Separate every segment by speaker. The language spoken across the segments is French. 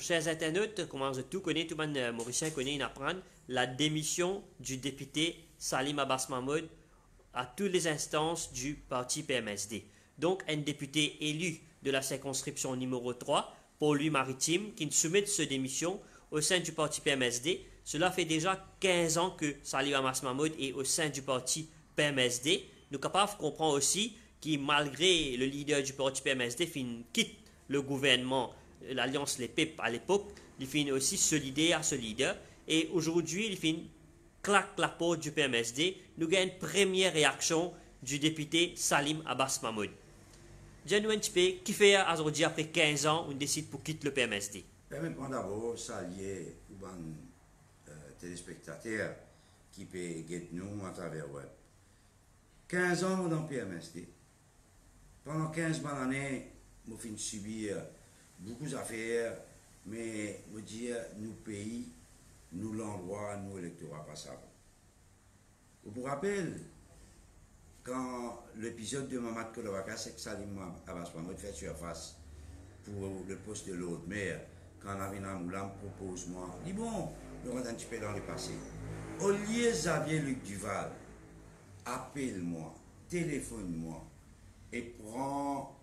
Speaker 1: Chers internautes, comment vous tout connaît, tout le monde mauricien connaît, il apprend la démission du député Salim Abbas Mahmoud à toutes les instances du parti PMSD. Donc, un député élu de la circonscription numéro 3, pour lui maritime, qui soumet sa démission au sein du parti PMSD. Cela fait déjà 15 ans que Salim Abbas Mahmoud est au sein du parti PMSD. Nous sommes capables de comprendre aussi que malgré le leader du parti PMSD quitte le gouvernement, l'Alliance Les PEP à l'époque, il finit aussi solidaire à ce leader. Et aujourd'hui, il finit claque la porte du PMSD. Nous avons une première réaction du député Salim Abbas Mahmoud. Dis-nous un petit peu, qui fait aujourd'hui, après 15 ans, on décide pour quitter le PMSD?
Speaker 2: Permettez-moi d'abord saluer les téléspectateurs qui peuvent guetter nous à travers le web. 15 ans dans le PMSD. Pendant 15 années, nous avons subi beaucoup d'affaires, mais je veux dire, nous pays, nous l'endroit, nous électorat passable. Vous vous rappelez, quand l'épisode de Mamad Kodawaka, c'est que Salim Abbas Mahmoud fait surface pour le poste de l'autre maire, quand Navina Moulam propose moi, dit bon, nous rentrons un petit peu dans le passé. Au lieu Xavier Luc Duval, appelle-moi, téléphone-moi et prends,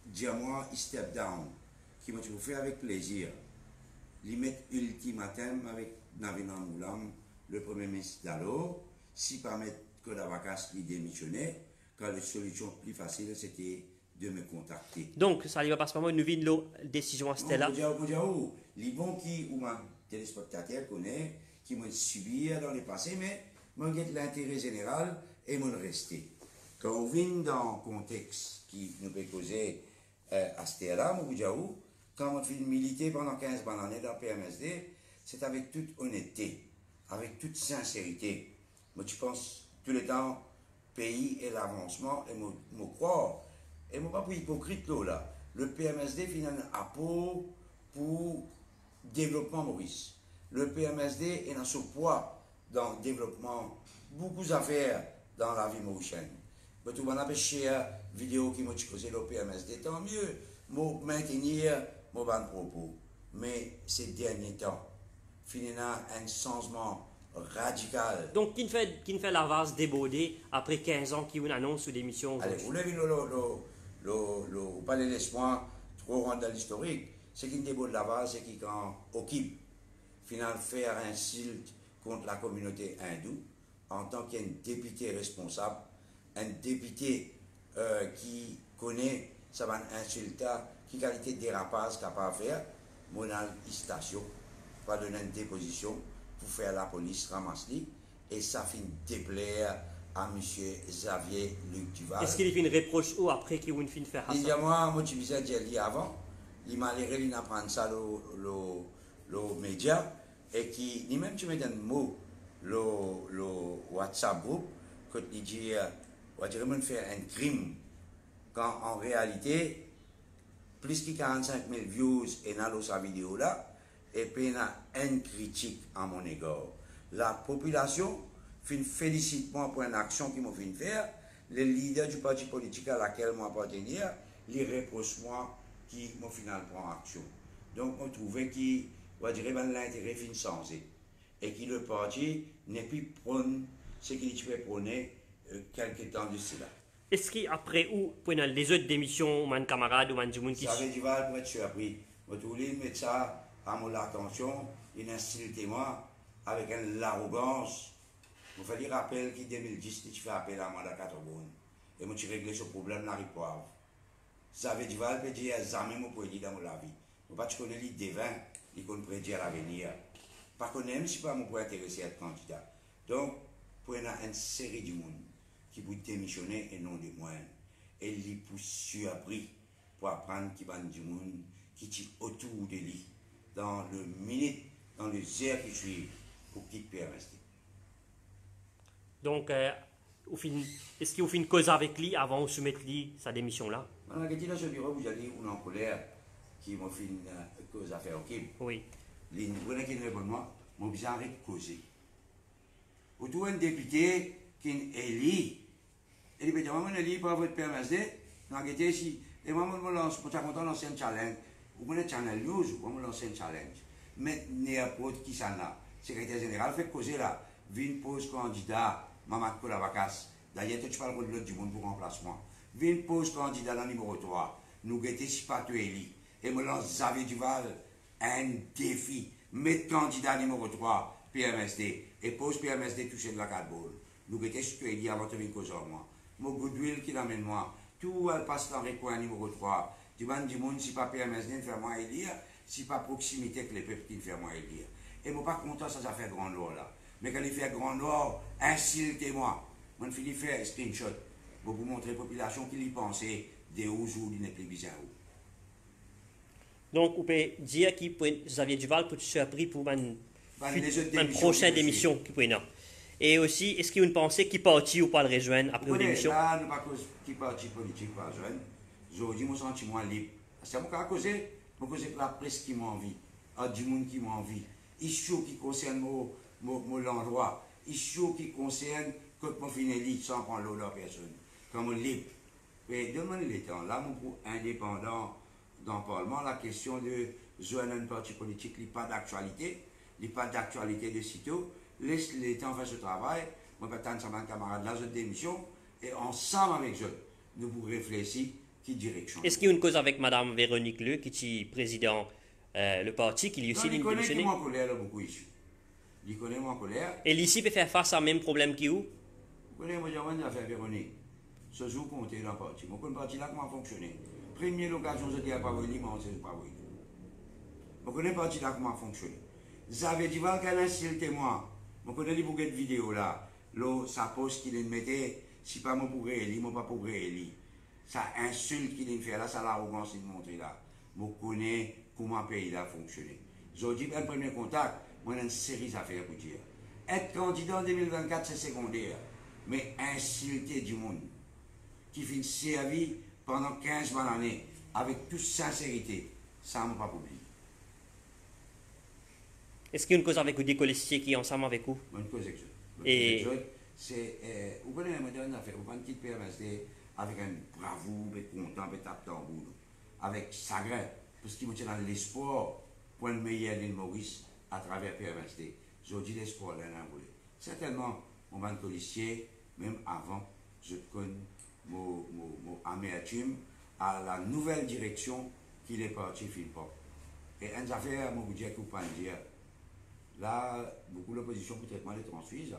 Speaker 2: dis-moi, step down, qui m'a toujours fait avec plaisir. Lui mettre ultimatum avec Navina Moulam, le premier ministre d'alors, si pas mettre Kodavakas qui démissionnait, quand la solution plus facile c'était de me contacter.
Speaker 1: Donc, ça ne va pas se nous vient la décision à ce là.
Speaker 2: Les bons qui, ou ma téléspectateur connaît, qui m'ont subi dans le passé, mais m'ont guette l'intérêt général et m'ont resté. Quand on vient dans le contexte qui nous peut causer à ce là, quand on fait militer pendant 15 années dans le PMSD, c'est avec toute honnêteté, avec toute sincérité. Moi, je pense tout le temps, pays et l'avancement, et me croire. Et moi, pas pour hypocrite là. Le PMSD finit un apport pour le développement Maurice. Le PMSD est dans ce poids dans le développement, beaucoup d'affaires dans la vie mauricienne. Mais tout le monde a pêché vidéo qui m'a causé le PMSD, tant mieux, moi maintenir mon bon propos. Mais ces derniers temps, finit un changement radical.
Speaker 1: Donc, qui ne fait la vase débordée après 15 ans qui vous annonce sous démission?
Speaker 2: Allez, vous l'avez le palais l'espoir, trop rendre dans l'historique. C'est qui déborde la vase, c'est qui quand occupe, finalement, faire un insulte contre la communauté hindoue, en tant qu'un député responsable, un député qui connaît, ça va insulter, qui qualité de dérapage capable de faire, mon station, va donner une déposition pour faire la police ramasser et ça finit déplaire à M. Xavier Luc Duval.
Speaker 1: Est-ce qu'il fait une reproche ou après qu'il finit faire ça?
Speaker 2: Il y a moi, je disais dire avant, il m'a l'air il apprend ça le média et qui, ni même tu me donnes un mot, le WhatsApp groupe, que tu dis, on va dire faire un crime, quand en réalité, plus que 45 000 views et dans sa vidéo là, et puis il y a une critique à mon égard. La population félicite moi pour une action qu'ils m'ont fait faire. Les leaders du parti politique à laquelle moi appartenir, les reprochent moi qui m'ont finalement prend action. Donc on trouvait qu'il va dire l'intérêt fin changé et que le parti n'est plus prône ce qu'il peut prôner quelques temps de cela.
Speaker 1: Est-ce qu'après ou pour les autres démissions, mon camarade ou mon du monde qui...
Speaker 2: Ça veut dire pour être surpris. Je voulais mettre ça à mon attention, il insulte moi avec l'arrogance. Il fallait rappeler qu'en 2010, tu fais appel à moi dans 4 bonnes. Et moi, tu règles ce problème dans les poivres. Ça veut dire, je peux dire, jamais je peux dire dans ma vie. Je ne pas connaître les devins, ils connaissent prédire l'avenir. Par contre, même si je ne peux pas intéresser à être candidat. Donc, pour une série de monde qui peut démissionner et non des moyens. Et les pousse surpris pour apprendre qu'il y a du monde qui est autour de lui. Dans le minute, dans les heures qui suivent, pour qu'il puisse rester.
Speaker 1: Donc, est-ce qu'il vous fait une cause avec lui avant de soumettre lui sa démission là?
Speaker 2: On a dit dans ce bureau, vous allez en colère qui m'a fait une cause à faire, ok?
Speaker 1: Oui.
Speaker 2: Vous voyez qu'il est bon, moi, mon besoin de causer. Autour un député qui est élu, il dit, maman, élu par votre PMSD, on a dit ici, et maman me lance, pour ça, content, l'ancien challenge. Vous connaissez Channel News, vous me lancez un challenge. Mais n'importe qui s'en a. Secrétaire général fait causer là. Vin pose candidat, Maman Koulavakas. D'ailleurs, tu parles de l'autre du monde pour remplacement. Vin pose candidat dans le numéro 3. Nous guettons si pas tu éli. Et me lance Xavier Duval un défi. Mettre candidat numéro 3, PMSD. Et pose PMSD toucher de la 4 balles. Nous guettons si tu éli avant de venir causer moi. Mon goodwill qui l'amène moi. Tout elle passe dans le coin numéro 3. Du monde, si pas PMSD, fait moi élire. Si pas proximité que les peuples qui fait moi élire. Et moi pas content ça fait grand nord là. Mais quand il fait grand nord, insultez-moi. Moi je faire un screenshot pour vous montrer la population qui y pensait des hauts jours d'une plus bizarre.
Speaker 1: Donc, vous pouvez dire que Xavier Duval peut être surpris pour une prochaine émission qui peut être. Et aussi, est-ce qu'il y a une pensée qui partit ou pas le rejoindre après l'émission?
Speaker 2: Là, nous ne pas qui parti politique pas rejoindre. Aujourd'hui, mon sentiment libre. C'est mon cas à causer. Je cause la presse qui m'a envie. Du monde qui m'a envie. Issue qui concerne mon endroit. Issue qui concerne que mon finali sans prendre l'autre personne. Comme libre. Mais demande les temps. Là, mon pour indépendant dans le Parlement, la question de joindre un parti politique n'est pas d'actualité. Il n'est pas d'actualité de sitôt. Laisse les temps faire ce travail. Moi, je vais attendre mes camarades là, je démission. Et ensemble avec eux, nous pourrons réfléchir qui direction.
Speaker 1: Est-ce qu'il y a une cause avec Mme Véronique Leu, qui est président le parti, qui lui aussi
Speaker 2: il connaît qui m'en colère beaucoup ici. Il connaît mon colère.
Speaker 1: Et l'ici peut faire face à même problème qu'il y a?
Speaker 2: Vous connaissez, moi, j'ai affaire Véronique. Ce jour compté dans le parti. Moi, le parti là, comment fonctionner. Première occasion, je dis à pas oui, mais on ne sait pas oui. Vous connaissez le parti là, comment fonctionner. Xavier Duval, qu'elle insulte moi. Vous connaissez les bouquets de vidéos là. Là, ça pose qu'il mettait, si pas moi pourrais élire, moi pas pourrais élire. Ça insulte qu'il fait là, ça l'arrogance qu'il montre là. Vous connaissez comment le pays a fonctionné. Je dis, un premier contact, moi j'ai une série d'affaires pour dire. Être candidat en 2024, c'est secondaire. Mais insulter du monde qui finit servi pendant 15 bonnes années, avec toute sincérité, ça ne m'a pas oublié.
Speaker 1: Est-ce qu'il y a une cause avec des colistiers qui est ensemble avec vous?
Speaker 2: Une cause avec
Speaker 1: Et
Speaker 2: c'est, vous connaissez la moderne affaire, vous prenez une petite PMSD avec un bravo, un content, un tape tambour, avec sagrin, parce qu'il me tient dans l'espoir pour le meilleur de l'île Maurice à travers PMSD. Je dis l'espoir là, là, certainement, mon ban policier, même avant, je connais mon amertume à la nouvelle direction qu'il est parti, Philippe. Et une affaire, moi, vous dire que vous pouvez dire, là, beaucoup d'opposition pour le traitement des transfuses,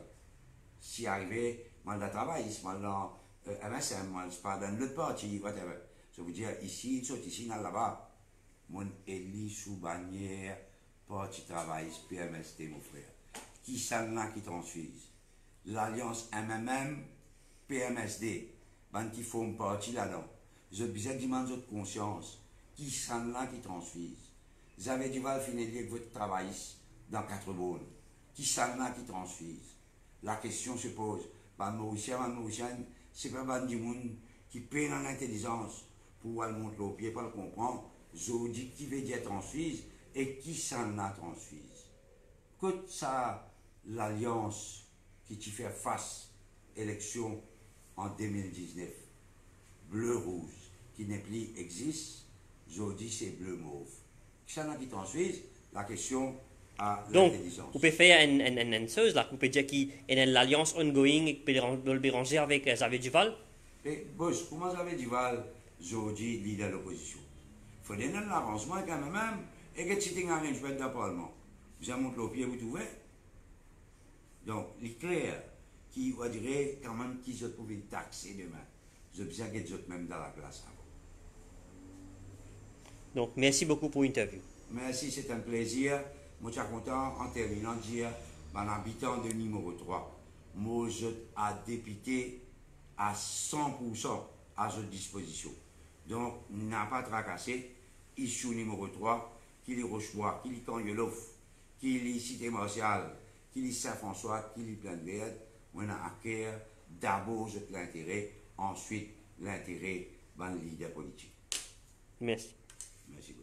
Speaker 2: si arrivé, mandat de travail, mandat MSM, pas dans l'autre parti, whatever. Je veux dire, ici, ici, là-bas, mon élu sous bannière, parti travail, PMST, mon frère. Qui s'en là qui transfuse? L'alliance MMM, PMSD, ben qui font partie là-dedans. Je besoin de de conscience. Qui s'en là qui transfuse? Vous avez du mal à finir avec votre travail dans 4 bonnes. Qui s'en là qui transfuse? La question se pose. Ben Mauricien, c'est pas ben du monde qui paye dans l'intelligence pour aller monter au pied, pour le comprendre. Je dis qui veut dire transfuse et qui s'en a transfuse. Écoute ça, l'alliance qui t'y fait face élection en 2019, bleu-rouge, qui n'est plus existe, je dis c'est bleu-mauve. Qui s'en a qui transfuse, la question à l'intelligence.
Speaker 1: Donc, vous pouvez faire une chose là, vous pouvez dire qu'il y a une alliance ongoing et peut le béranger avec Xavier Duval?
Speaker 2: Et boss, comment Xavier Duval, je dis, leader de l'opposition? Il faut donner un avancement quand même, et que si tu as un arrangement dans le Parlement, vous avez montré au pied, vous trouvez? Donc, il est clair qui va dire quand même qu'ils se pouvaient taxer demain. Je besoin que les autres même dans la classe avant.
Speaker 1: Donc, merci beaucoup pour l'interview.
Speaker 2: Merci, c'est un plaisir. Moi, je suis content en terminant de dire, en habitant de numéro 3, moi, je suis député à 100% à votre disposition. Donc, n'a pas tracassé, issue numéro 3, qui est Rochebois, qui est Canyelof, qui est Cité Martial, qui est Saint-François, qui est Plein-Verde. On a à cœur d'abord l'intérêt, ensuite l'intérêt dans le leader politique.
Speaker 1: Merci.
Speaker 2: Merci beaucoup.